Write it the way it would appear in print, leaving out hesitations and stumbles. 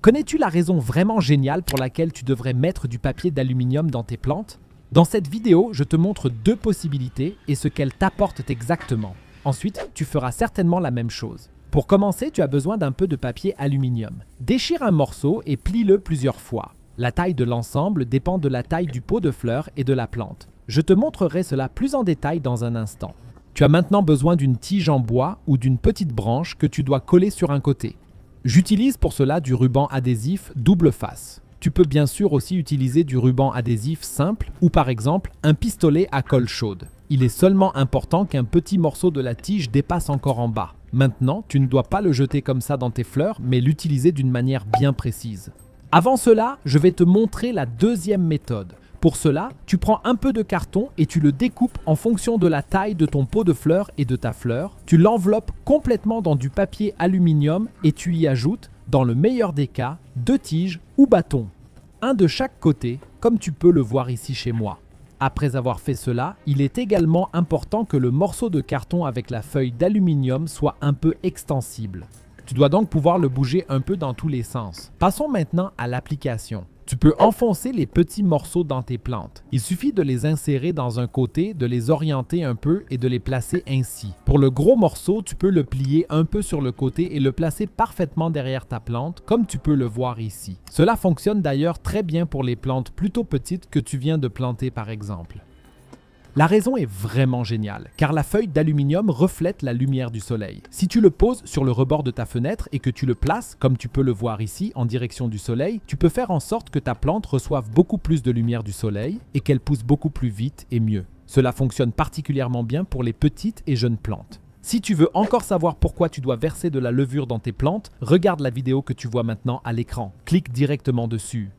Connais-tu la raison vraiment géniale pour laquelle tu devrais mettre du papier d'aluminium dans tes plantes? Dans cette vidéo, je te montre deux possibilités et ce qu'elles t'apportent exactement. Ensuite, tu feras certainement la même chose. Pour commencer, tu as besoin d'un peu de papier aluminium. Déchire un morceau et plie-le plusieurs fois. La taille de l'ensemble dépend de la taille du pot de fleurs et de la plante. Je te montrerai cela plus en détail dans un instant. Tu as maintenant besoin d'une tige en bois ou d'une petite branche que tu dois coller sur un côté. J'utilise pour cela du ruban adhésif double face. Tu peux bien sûr aussi utiliser du ruban adhésif simple ou par exemple un pistolet à colle chaude. Il est seulement important qu'un petit morceau de la tige dépasse encore en bas. Maintenant, tu ne dois pas le jeter comme ça dans tes fleurs, mais l'utiliser d'une manière bien précise. Avant cela, je vais te montrer la deuxième méthode. Pour cela, tu prends un peu de carton et tu le découpes en fonction de la taille de ton pot de fleurs et de ta fleur. Tu l'enveloppes complètement dans du papier aluminium et tu y ajoutes, dans le meilleur des cas, 2 tiges ou bâtons. Un de chaque côté, comme tu peux le voir ici chez moi. Après avoir fait cela, il est également important que le morceau de carton avec la feuille d'aluminium soit un peu extensible. Tu dois donc pouvoir le bouger un peu dans tous les sens. Passons maintenant à l'application. Tu peux enfoncer les petits morceaux dans tes plantes. Il suffit de les insérer dans un côté, de les orienter un peu et de les placer ainsi. Pour le gros morceau, tu peux le plier un peu sur le côté et le placer parfaitement derrière ta plante, comme tu peux le voir ici. Cela fonctionne d'ailleurs très bien pour les plantes plutôt petites que tu viens de planter par exemple. La raison est vraiment géniale, car la feuille d'aluminium reflète la lumière du soleil. Si tu le poses sur le rebord de ta fenêtre et que tu le places, comme tu peux le voir ici, en direction du soleil, tu peux faire en sorte que ta plante reçoive beaucoup plus de lumière du soleil et qu'elle pousse beaucoup plus vite et mieux. Cela fonctionne particulièrement bien pour les petites et jeunes plantes. Si tu veux encore savoir pourquoi tu dois verser de la levure dans tes plantes, regarde la vidéo que tu vois maintenant à l'écran. Clique directement dessus.